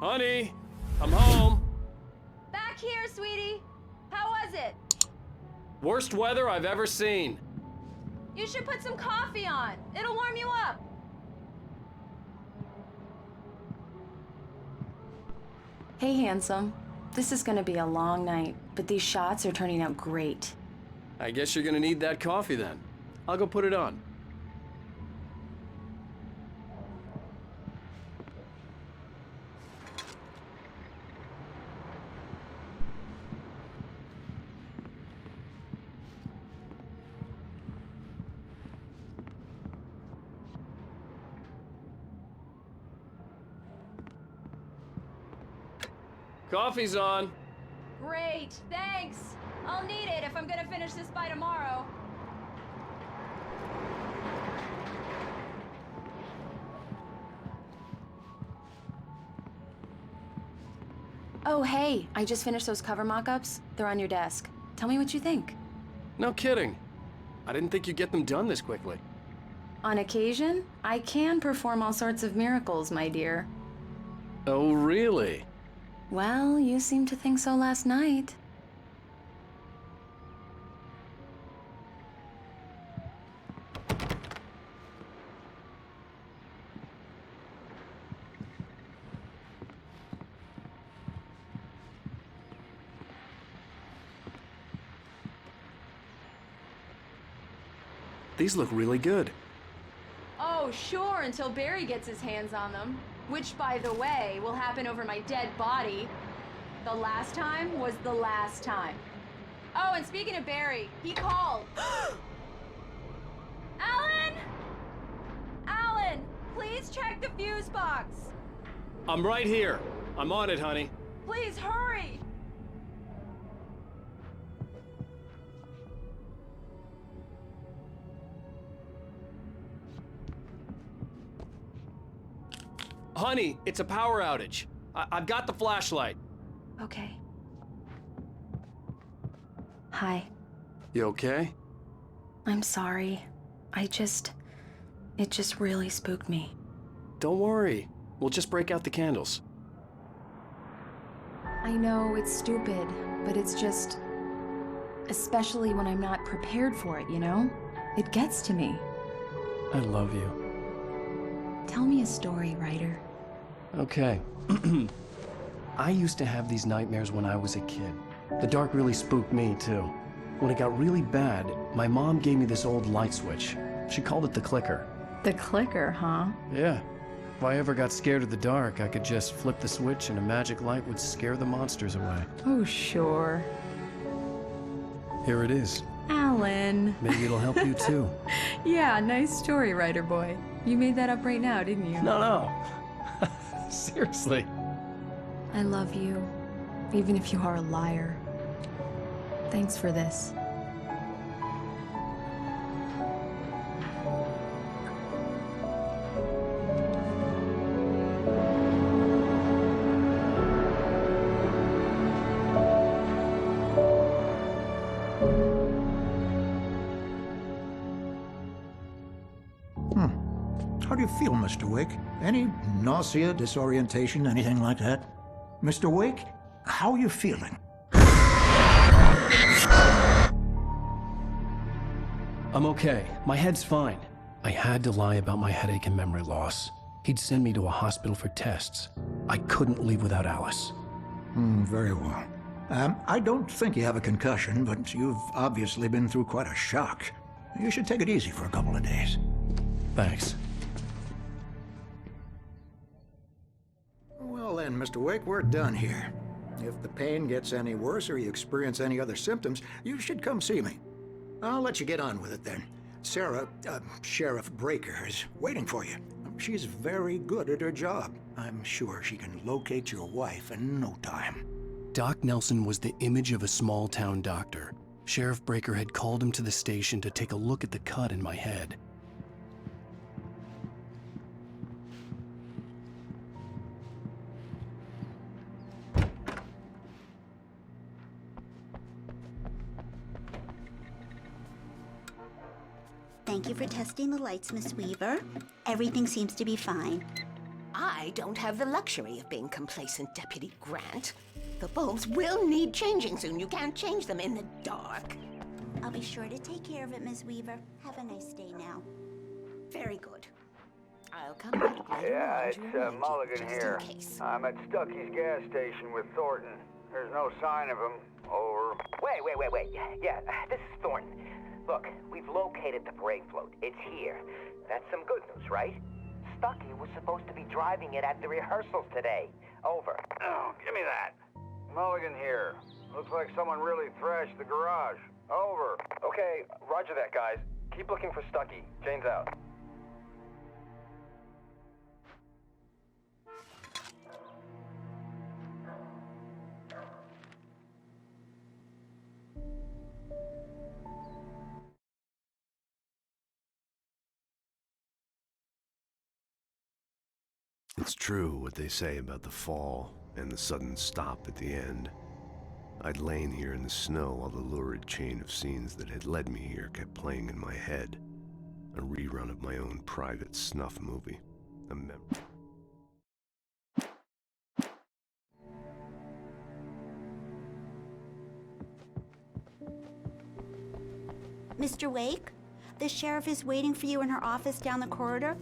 Honey, I'm home. Back here, sweetie. How was it? Worst weather I've ever seen. You should put some coffee on. It'll warm you up. Hey, handsome. This is gonna be a long night, but these shots are turning out great. I guess you're gonna need that coffee then. I'll go put it on. Coffee's on. Great, thanks. I'll need it if I'm gonna finish this by tomorrow. Oh, hey, I just finished those cover mock-ups. They're on your desk. Tell me what you think. No kidding. I didn't think you'd get them done this quickly. On occasion, I can perform all sorts of miracles, my dear. Oh, really? Well, you seemed to think so last night. These look really good. Oh, sure, until Barry gets his hands on them. Which, by the way, will happen over my dead body. The last time was the last time. Oh, and speaking of Barry, he called. Alan! Alan, please check the fuse box. I'm right here. I'm on it, honey. Please hurry. Honey, it's a power outage. I've got the flashlight. Okay. Hi. You okay? I'm sorry. It just really spooked me. Don't worry. We'll just break out the candles. I know it's stupid, but it's just... especially when I'm not prepared for it, you know? It gets to me. I love you. Tell me a story, writer. Okay. I used to have these nightmares when I was a kid. The dark really spooked me, too. When it got really bad, my mom gave me this old light switch. She called it the clicker. The clicker, huh? Yeah. If I ever got scared of the dark, I could just flip the switch and a magic light would scare the monsters away. Oh, sure. Here it is. Alan. Maybe it'll help you, too. Yeah, nice story, writer boy. You made that up right now, didn't you? No. Seriously. I love you, even if you are a liar. Thanks for this. How do you feel, Mr. Wake? Any nausea, disorientation, anything like that? Mr. Wake, how are you feeling? I'm okay. My head's fine. I had to lie about my headache and memory loss. He'd send me to a hospital for tests. I couldn't leave without Alice. Very well. I don't think you have a concussion, but you've obviously been through quite a shock. You should take it easy for a couple of days. Thanks. Well then, Mr. Wake, we're done here. If the pain gets any worse or you experience any other symptoms, you should come see me. I'll let you get on with it then. Sarah, Sheriff Breaker, is waiting for you. She's very good at her job. I'm sure she can locate your wife in no time. Doc Nelson was the image of a small-town doctor. Sheriff Breaker had called him to the station to take a look at the cut in my head. Thank you for testing the lights, Miss Weaver. Everything seems to be fine. I don't have the luxury of being complacent, Deputy Grant. The bulbs will need changing soon. You can't change them in the dark. I'll be sure to take care of it, Miss Weaver. Have a nice day now. Very good. I'll come back later Yeah, on it's to arrange it, Mulligan just here. in case. I'm at Stucky's gas station with Thornton. There's no sign of him. Over. Wait. Yeah, this is Thornton. Look, we've located the parade float. It's here. That's some good news, right? Stucky was supposed to be driving it at the rehearsals today. Over. Oh, give me that. Mulligan here. Looks like someone really thrashed the garage. Over. Okay, roger that, guys. Keep looking for Stucky. Jane's out. It's true what they say about the fall and the sudden stop at the end. I'd lain here in the snow while the lurid chain of scenes that had led me here kept playing in my head. A rerun of my own private snuff movie. A Mr. Wake, the sheriff is waiting for you in her office down the corridor.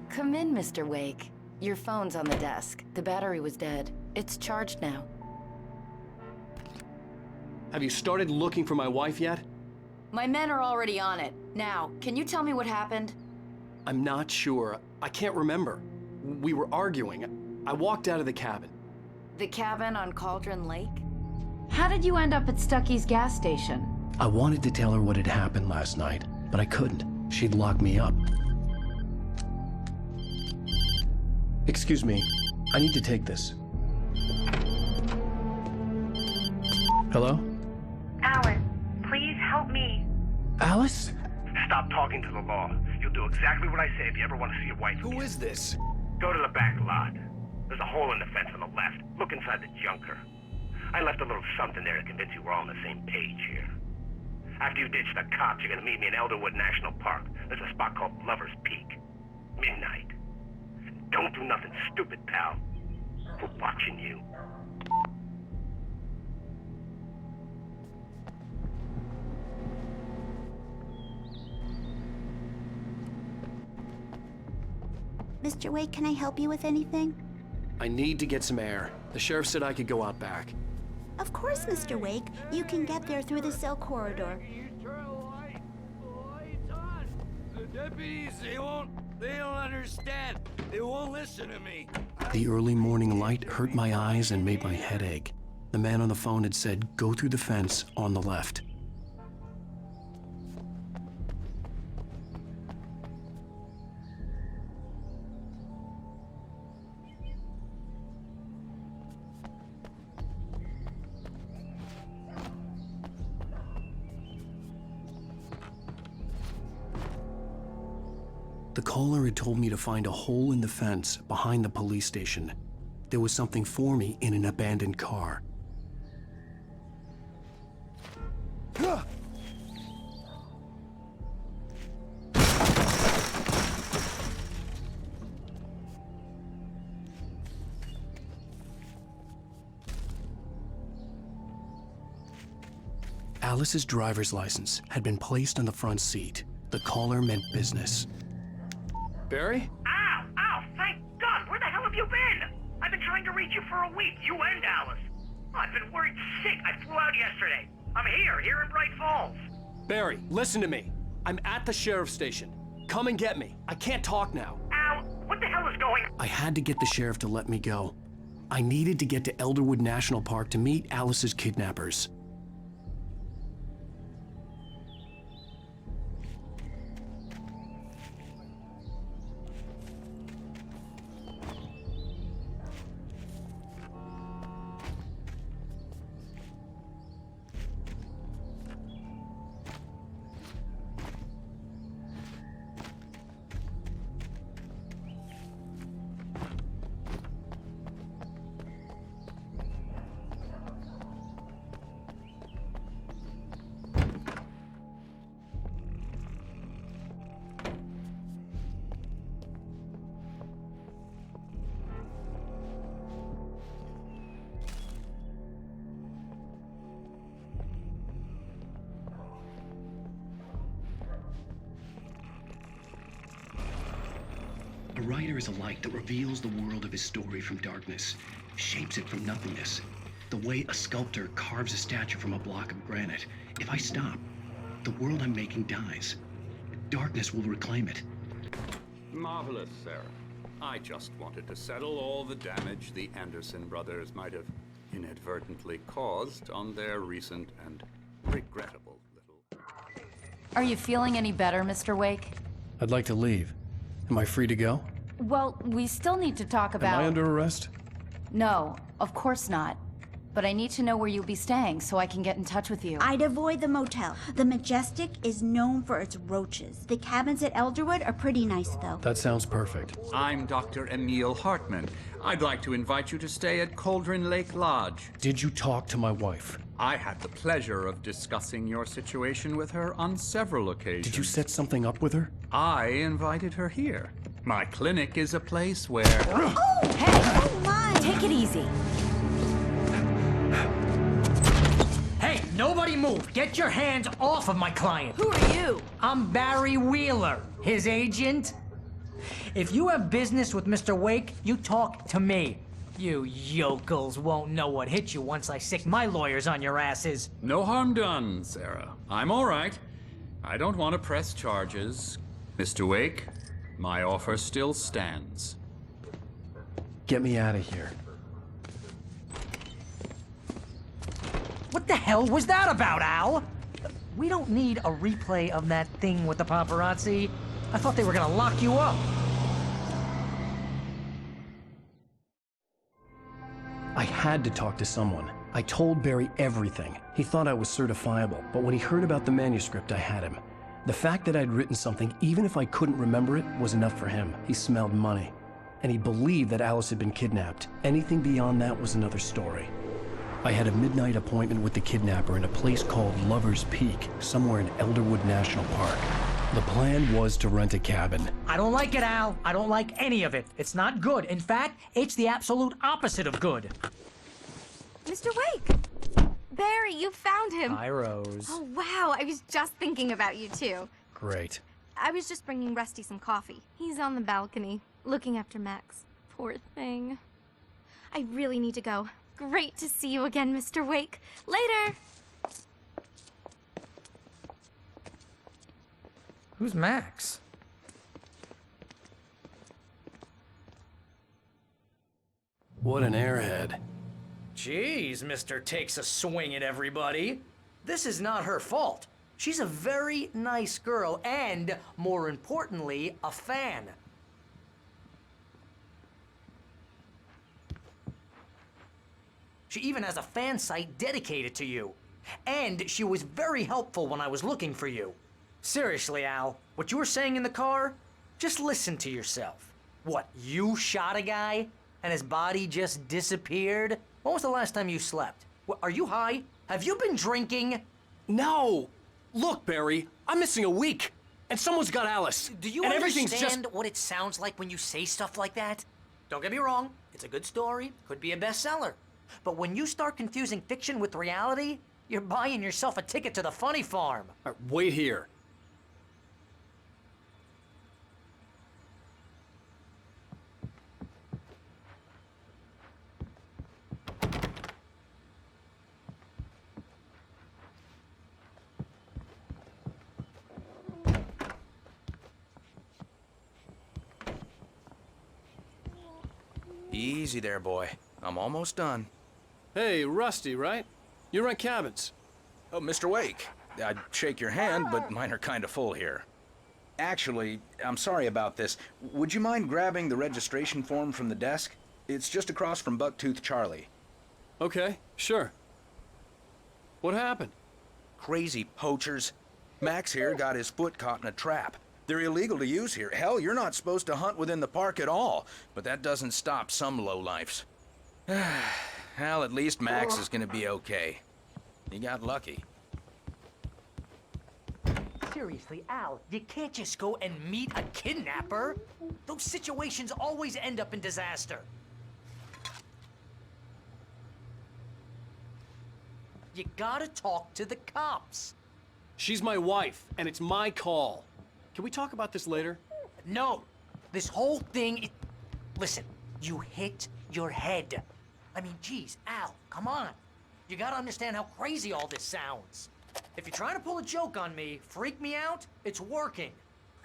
Come in, Mr. Wake. Your phone's on the desk. The battery was dead. It's charged now. Have you started looking for my wife yet? My men are already on it. Now, can you tell me what happened? I'm not sure. I can't remember. We were arguing. I walked out of the cabin. The cabin on Cauldron Lake? How did you end up at Stucky's gas station? I wanted to tell her what had happened last night, but I couldn't. She'd lock me up. Excuse me. I need to take this. Hello? Alice, please help me. Alice? Stop talking to the law. You'll do exactly what I say if you ever want to see your wife again. Who is this? Go to the back lot. There's a hole in the fence on the left. Look inside the junker. I left a little something there to convince you we're all on the same page here. After you ditch the cops, you're gonna meet me in Elderwood National Park. There's a spot called Lover's Peak. Midnight. Don't do nothing stupid, pal. We're watching you. Mr. Wake, can I help you with anything? I need to get some air. The sheriff said I could go out back. Of course, Mr. Wake. You can get there through the cell corridor. The deputies, they don't understand. They won't listen to me. The early morning light hurt my eyes and made my head ache. The man on the phone had said, go through the fence on the left. The caller had told me to find a hole in the fence behind the police station. There was something for me in an abandoned car. Alice's driver's license had been placed on the front seat. The caller meant business. Barry? Ow! Thank God! Where the hell have you been? I've been trying to reach you for a week, you and Alice. I've been worried sick. I flew out yesterday. I'm here in Bright Falls. Barry, listen to me. I'm at the sheriff's station. Come and get me. I can't talk now. Al, what the hell is going on? I had to get the sheriff to let me go. I needed to get to Elderwood National Park to meet Alice's kidnappers. writer is a light that reveals the world of his story from darkness, shapes it from nothingness. The way a sculptor carves a statue from a block of granite. If I stop, the world I'm making dies. Darkness will reclaim it. Marvelous, Sarah. I just wanted to settle all the damage the Anderson brothers might have inadvertently caused on their recent and regrettable little... Are you feeling any better, Mr. Wake? I'd like to leave. Am I free to go? Well, we still need to talk about... Am I under arrest? No, of course not. But I need to know where you'll be staying so I can get in touch with you. I'd avoid the motel. The Majestic is known for its roaches. The cabins at Elderwood are pretty nice, though. That sounds perfect. I'm Dr. Emil Hartman. I'd like to invite you to stay at Cauldron Lake Lodge. Did you talk to my wife? I had the pleasure of discussing your situation with her on several occasions. Did you set something up with her? I invited her here. My clinic is a place where... Oh! Hey! Oh, my! Take it easy. Hey, nobody move! Get your hands off of my client! Who are you? I'm Barry Wheeler, his agent. If you have business with Mr. Wake, you talk to me. You yokels won't know what hit you once I sick my lawyers on your asses. No harm done, Sarah. I'm all right. I don't want to press charges. Mr. Wake, my offer still stands. Get me out of here. What the hell was that about, Al? We don't need a replay of that thing with the paparazzi. I thought they were gonna lock you up. I had to talk to someone. I told Barry everything. He thought I was certifiable, but when he heard about the manuscript, I had him. The fact that I'd written something, even if I couldn't remember it, was enough for him. He smelled money. And he believed that Alice had been kidnapped. Anything beyond that was another story. I had a midnight appointment with the kidnapper in a place called Lover's Peak, somewhere in Elderwood National Park. The plan was to rent a cabin. I don't like it, Al. I don't like any of it. It's not good. In fact, it's the absolute opposite of good. Mr. Wake! Barry, you found him. Hi, Rose. Oh, wow. I was just thinking about you, too. Great. I was just bringing Rusty some coffee. He's on the balcony, looking after Max. Poor thing. I really need to go. Great to see you again, Mr. Wake. Later! Who's Max? What an airhead. Jeez, Mr. Takes a swing at everybody. This is not her fault. She's a very nice girl and, more importantly, a fan. She even has a fan site dedicated to you. And she was very helpful when I was looking for you. Seriously, Al, what you were saying in the car? Just listen to yourself. What, you shot a guy and his body just disappeared? When was the last time you slept? What, are you high? Have you been drinking? No! Look, Barry, I'm missing a week. And someone's got Alice. Do you and understand what it sounds like when you say stuff like that? Don't get me wrong, it's a good story, could be a bestseller. But when you start confusing fiction with reality, you're buying yourself a ticket to the funny farm. Wait here. Easy there, boy. I'm almost done. Hey, Rusty, right? You rent cabins. Oh, Mr. Wake. I'd shake your hand, but mine are kind of full here. Actually, I'm sorry about this. Would you mind grabbing the registration form from the desk? It's just across from Bucktooth Charlie. Okay, sure. What happened? Crazy poachers. Max here got his foot caught in a trap. They're illegal to use here. Hell, you're not supposed to hunt within the park at all. But that doesn't stop some lowlifes. Well, at least Max is gonna be okay. He got lucky. Seriously, Al, you can't just go and meet a kidnapper. Those situations always end up in disaster. You gotta talk to the cops. She's my wife, and it's my call. Can we talk about this later? No. This whole thing, listen, you hit your head. I mean, geez, Al, come on. You gotta understand how crazy all this sounds. If you're trying to pull a joke on me, freak me out, it's working.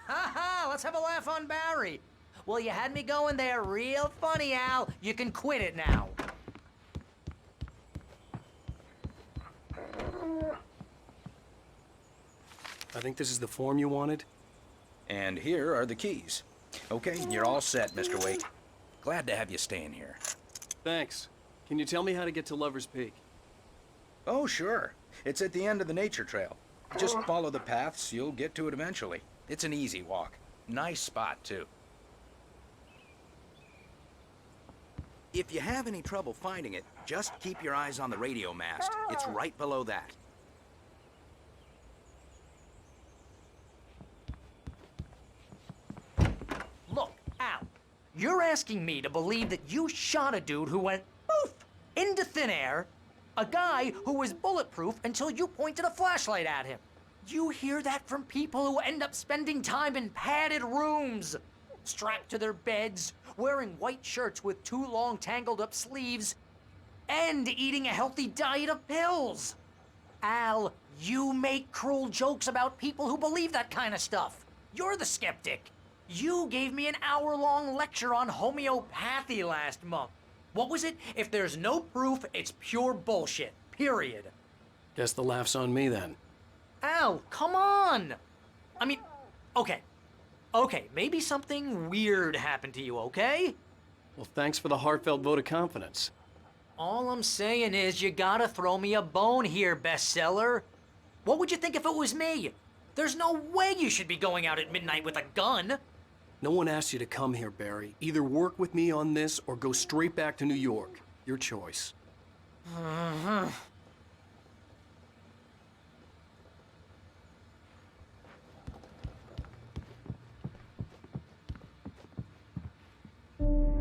Ha ha, let's have a laugh on Barry. Well, you had me going there real funny, Al. You can quit it now. I think this is the form you wanted. And here are the keys. Okay, you're all set, Mr. Wake. Glad to have you staying here. Thanks. Can you tell me how to get to Lover's Peak? Oh, sure. It's at the end of the nature trail. Just follow the paths, you'll get to it eventually. It's an easy walk. Nice spot, too. If you have any trouble finding it, just keep your eyes on the radio mast. It's right below that. Look, Al, you're asking me to believe that you shot a dude who went poof into thin air, a guy who was bulletproof until you pointed a flashlight at him. You hear that from people who end up spending time in padded rooms, strapped to their beds, wearing white shirts with too long tangled up sleeves, and eating a healthy diet of pills. Al, you make cruel jokes about people who believe that kind of stuff. You're the skeptic. You gave me an hour-long lecture on homeopathy last month. What was it? If there's no proof, it's pure bullshit. Period. Guess the laugh's on me then. Al, come on! I mean, okay. Okay, maybe something weird happened to you, okay? Well, thanks for the heartfelt vote of confidence. All I'm saying is you gotta throw me a bone here, bestseller. What would you think if it was me? There's no way you should be going out at midnight with a gun. No one asked you to come here, Barry. Either work with me on this or go straight back to New York. Your choice.